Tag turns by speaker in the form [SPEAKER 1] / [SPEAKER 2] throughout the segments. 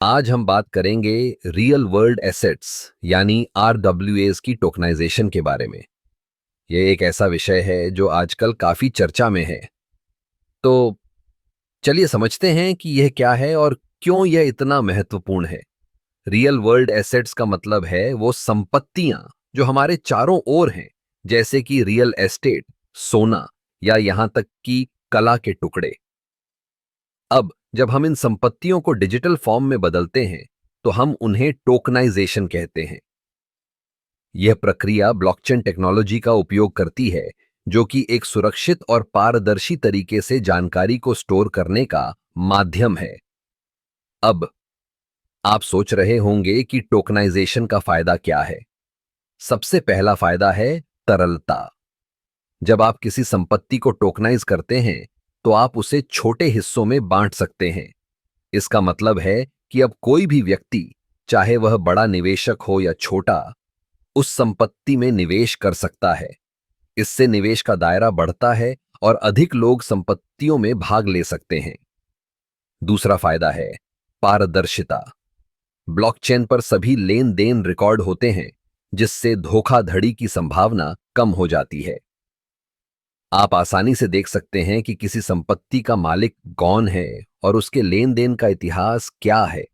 [SPEAKER 1] आज हम बात करेंगे रियल वर्ल्ड एसेट्स यानी आरडब्ल्यूएस की टोकनाइजेशन के बारे में। यह एक ऐसा विषय है जो आजकल काफी चर्चा में है। तो चलिए समझते हैं कि यह क्या है और क्यों यह इतना महत्वपूर्ण है। रियल वर्ल्ड एसेट्स का मतलब है वो संपत्तियां जो हमारे चारों ओर हैं, जैसे कि रियल एस्टेट, सोना या यहां तक कि कला के टुकड़े। अब जब हम इन संपत्तियों को डिजिटल फॉर्म में बदलते हैं तो हम उन्हें टोकनाइजेशन कहते हैं। यह प्रक्रिया ब्लॉकचेन टेक्नोलॉजी का उपयोग करती है, जो कि एक सुरक्षित और पारदर्शी तरीके से जानकारी को स्टोर करने का माध्यम है। अब आप सोच रहे होंगे कि टोकनाइजेशन का फायदा क्या है। सबसे पहला फायदा है तरलता। जब आप किसी संपत्ति को टोकनाइज करते हैं तो आप उसे छोटे हिस्सों में बांट सकते हैं। इसका मतलब है कि अब कोई भी व्यक्ति, चाहे वह बड़ा निवेशक हो या छोटा, उस संपत्ति में निवेश कर सकता है। इससे निवेश का दायरा बढ़ता है और अधिक लोग संपत्तियों में भाग ले सकते हैं। दूसरा फायदा है पारदर्शिता। ब्लॉकचेन पर सभी लेन देन रिकॉर्ड होते हैं, जिससे धोखाधड़ी की संभावना कम हो जाती है। आप आसानी से देख सकते हैं कि किसी संपत्ति का मालिक कौन है और उसके लेन देन का इतिहास क्या है।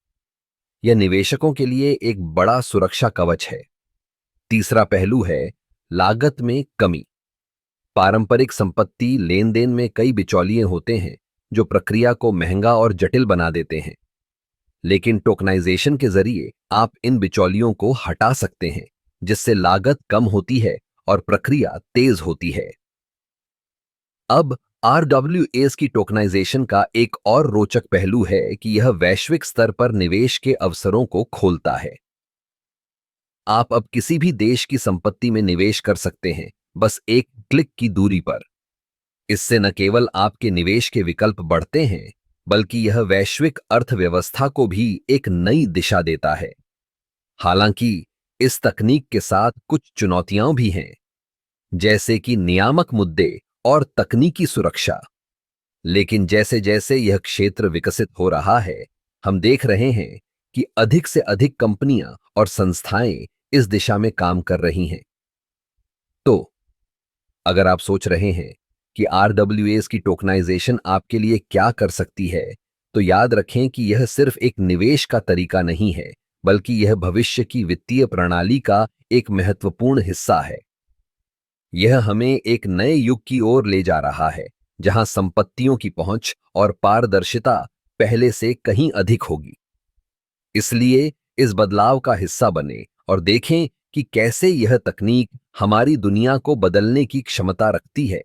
[SPEAKER 1] यह निवेशकों के लिए एक बड़ा सुरक्षा कवच है। तीसरा पहलू है लागत में कमी। पारंपरिक संपत्ति लेन देन में कई बिचौलिए होते हैं, जो प्रक्रिया को महंगा और जटिल बना देते हैं। लेकिन टोकनाइजेशन के जरिए आप इन बिचौलियों को हटा सकते हैं, जिससे लागत कम होती है और प्रक्रिया तेज होती है। अब आरडब्ल्यूएस की टोकनाइजेशन का एक और रोचक पहलू है कि यह वैश्विक स्तर पर निवेश के अवसरों को खोलता है। आप अब किसी भी देश की संपत्ति में निवेश कर सकते हैं, बस एक क्लिक की दूरी पर। इससे न केवल आपके निवेश के विकल्प बढ़ते हैं, बल्कि यह वैश्विक अर्थव्यवस्था को भी एक नई दिशा देता है। हालांकि इस तकनीक के साथ कुछ चुनौतियां भी हैं, जैसे कि नियामक मुद्दे और तकनीकी सुरक्षा। लेकिन जैसे जैसे यह क्षेत्र विकसित हो रहा है, हम देख रहे हैं कि अधिक से अधिक कंपनियां और संस्थाएं इस दिशा में काम कर रही हैं। तो अगर आप सोच रहे हैं कि आरडब्ल्यूएस की टोकनाइजेशन आपके लिए क्या कर सकती है, तो याद रखें कि यह सिर्फ एक निवेश का तरीका नहीं है, बल्कि यह भविष्य की वित्तीय प्रणाली का एक महत्वपूर्ण हिस्सा है। यह हमें एक नए युग की ओर ले जा रहा है, जहां संपत्तियों की पहुंच और पारदर्शिता पहले से कहीं अधिक होगी। इसलिए इस बदलाव का हिस्सा बने और देखें कि कैसे यह तकनीक हमारी दुनिया को बदलने की क्षमता रखती है।